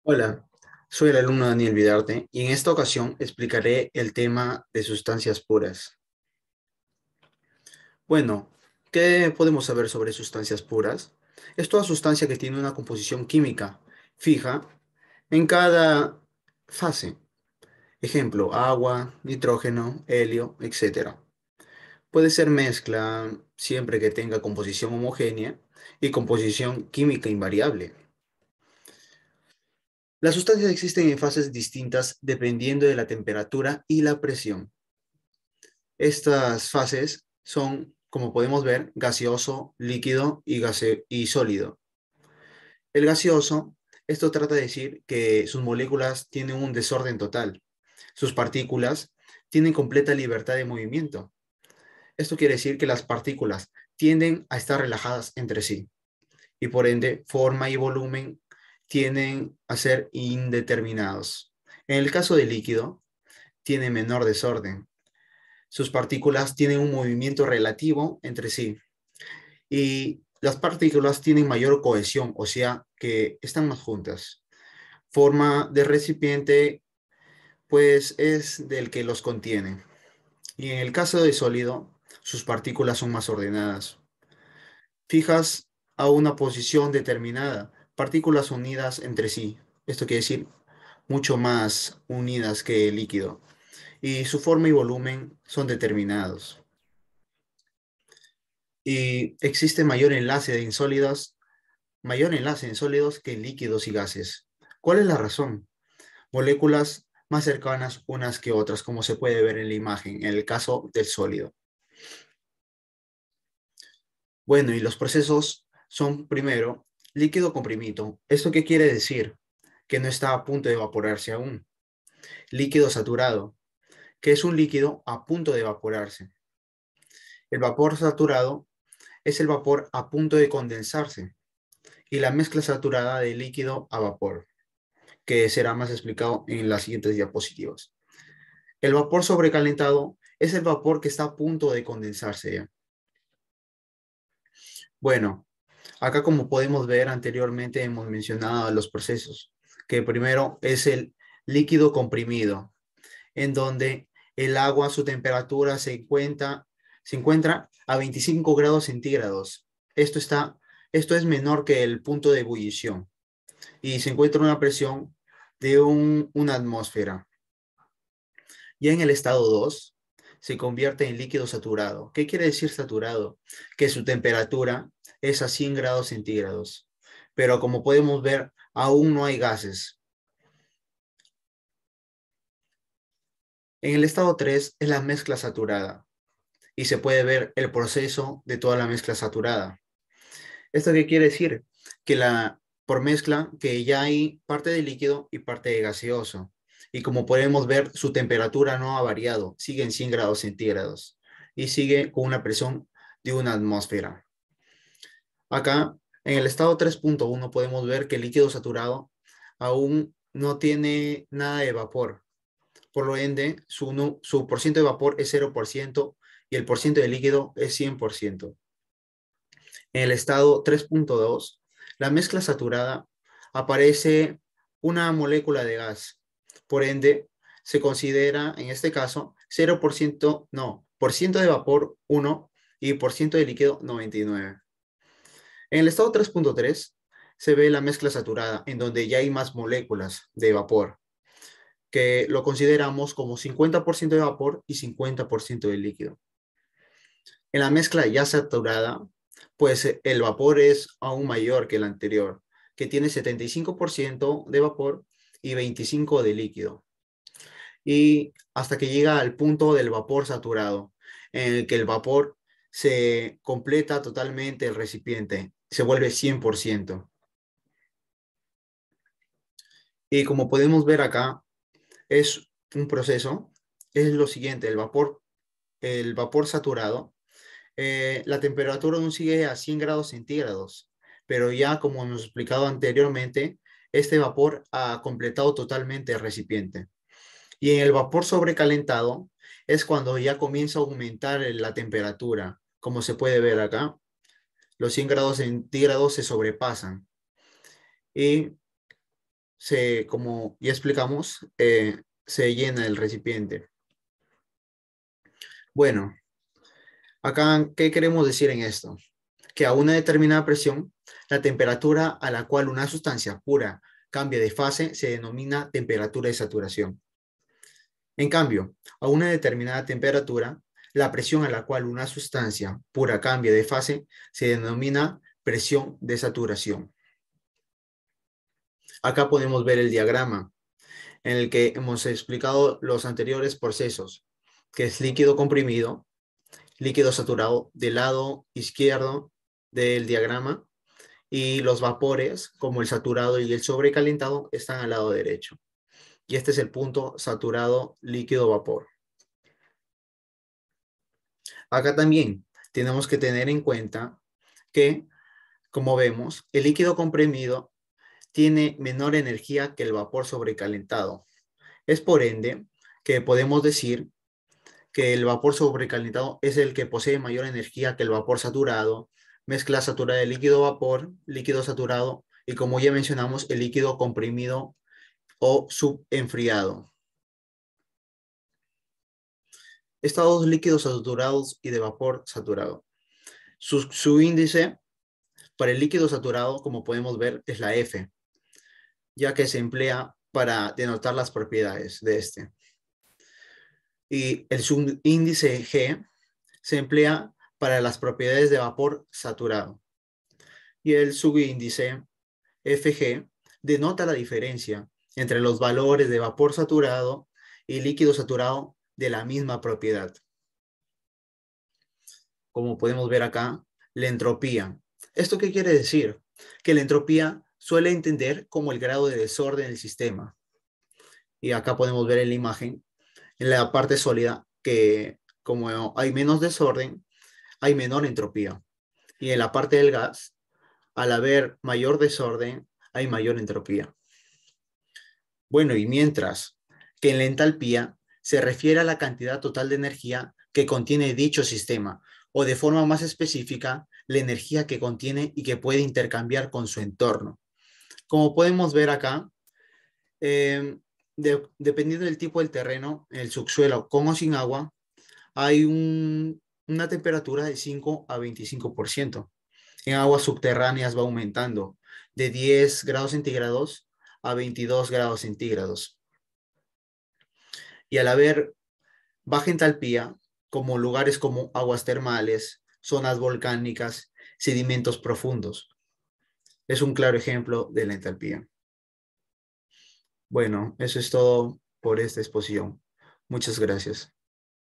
Hola, soy el alumno Daniel Vidarte y en esta ocasión explicaré el tema de sustancias puras. Bueno, ¿qué podemos saber sobre sustancias puras? Es toda sustancia que tiene una composición química fija en cada fase. Ejemplo, agua, nitrógeno, helio, etcétera. Puede ser mezcla siempre que tenga composición homogénea y composición química invariable. Las sustancias existen en fases distintas dependiendo de la temperatura y la presión. Estas fases son, como podemos ver, gaseoso, líquido y sólido. El gaseoso, esto trata de decir que sus moléculas tienen un desorden total. Sus partículas tienen completa libertad de movimiento. Esto quiere decir que las partículas tienden a estar relajadas entre sí y por ende forma y volumen tienden a ser indeterminados. En el caso del líquido, tiene menor desorden. Sus partículas tienen un movimiento relativo entre sí y las partículas tienen mayor cohesión, o sea, que están más juntas. Forma de recipiente, pues es del que los contiene. Y en el caso de sólido, sus partículas son más ordenadas, fijas a una posición determinada, partículas unidas entre sí. Esto quiere decir mucho más unidas que el líquido. Y su forma y volumen son determinados. Y existe mayor enlace en sólidos que en líquidos y gases. ¿Cuál es la razón? Moléculas más cercanas unas que otras, como se puede ver en la imagen, en el caso del sólido. Bueno, y los procesos son primero líquido comprimido. ¿Esto qué quiere decir? Que no está a punto de evaporarse aún. Líquido saturado, que es un líquido a punto de evaporarse. El vapor saturado es el vapor a punto de condensarse y la mezcla saturada de líquido a vapor, que será más explicado en las siguientes diapositivas. El vapor sobrecalentado es el vapor que está a punto de condensarse ya. Bueno, acá como podemos ver anteriormente hemos mencionado los procesos, que primero es el líquido comprimido, en donde el agua, su temperatura se encuentra a 25 grados centígrados. Esto es menor que el punto de ebullición y se encuentra a una presión de una atmósfera. Ya en el estado 2 se convierte en líquido saturado. ¿Qué quiere decir saturado? Que su temperatura es a 100 grados centígrados. Pero como podemos ver, aún no hay gases. En el estado 3 es la mezcla saturada y se puede ver el proceso de toda la mezcla saturada. ¿Esto qué quiere decir? Que por mezcla, que ya hay parte de líquido y parte de gaseoso. Y como podemos ver, su temperatura no ha variado, sigue en 100 grados centígrados y sigue con una presión de una atmósfera. Acá, en el estado 3.1 podemos ver que el líquido saturado aún no tiene nada de vapor. Por lo ende, su porciento de vapor es 0% y el porciento de líquido es 100%. En el estado 3.2, la mezcla saturada aparece una molécula de gas. Por ende, se considera en este caso 0%, no, por ciento de vapor 1 y por ciento de líquido 99. En el estado 3.3 se ve la mezcla saturada, en donde ya hay más moléculas de vapor, que lo consideramos como 50% de vapor y 50% de líquido. En la mezcla ya saturada, pues el vapor es aún mayor que el anterior, que tiene 75% de vapor y 25% de líquido. Y hasta que llega al punto del vapor saturado, en el que el vapor se completa totalmente el recipiente, se vuelve 100%. Y como podemos ver acá, es un proceso, es lo siguiente, el vapor saturado, la temperatura aún sigue a 100 grados centígrados, pero ya como hemos explicado anteriormente, este vapor ha completado totalmente el recipiente. Y en el vapor sobrecalentado es cuando ya comienza a aumentar la temperatura, como se puede ver acá, los 100 grados centígrados se sobrepasan y como ya explicamos, se llena el recipiente. Bueno, acá, ¿qué queremos decir en esto? Que a una determinada presión, la temperatura a la cual una sustancia pura cambia de fase se denomina temperatura de saturación. En cambio, a una determinada temperatura, la presión a la cual una sustancia pura cambia de fase se denomina presión de saturación. Acá podemos ver el diagrama en el que hemos explicado los anteriores procesos, que es líquido comprimido, líquido saturado del lado izquierdo del diagrama, y los vapores, como el saturado y el sobrecalentado, están al lado derecho. Y este es el punto saturado líquido vapor. Acá también tenemos que tener en cuenta que, como vemos, el líquido comprimido tiene menor energía que el vapor sobrecalentado. Es por ende que podemos decir que el vapor sobrecalentado es el que posee mayor energía que el vapor saturado, mezcla saturada de líquido vapor, líquido saturado y, como ya mencionamos, el líquido comprimido o subenfriado. Estados líquidos saturados y de vapor saturado. Su índice para el líquido saturado, como podemos ver, es la F, ya que se emplea para denotar las propiedades de este. Y el subíndice G se emplea para las propiedades de vapor saturado. Y el subíndice FG denota la diferencia entre los valores de vapor saturado y líquido saturado de la misma propiedad. Como podemos ver acá, la entropía. ¿Esto qué quiere decir? Que la entropía suele entender como el grado de desorden del sistema. Y acá podemos ver en la imagen, en la parte sólida, que como hay menos desorden, hay menor entropía. Y en la parte del gas, al haber mayor desorden, hay mayor entropía. Bueno, y mientras que en la entalpía se refiere a la cantidad total de energía que contiene dicho sistema, o de forma más específica, la energía que contiene y que puede intercambiar con su entorno. Como podemos ver acá, dependiendo del tipo del terreno, el subsuelo con o sin agua, hay una temperatura de 5 a 25%. En aguas subterráneas va aumentando de 10 grados centígrados a 22 grados centígrados. Y al haber baja entalpía, como lugares como aguas termales, zonas volcánicas, sedimentos profundos, es un claro ejemplo de la entalpía. Bueno, eso es todo por esta exposición. Muchas gracias.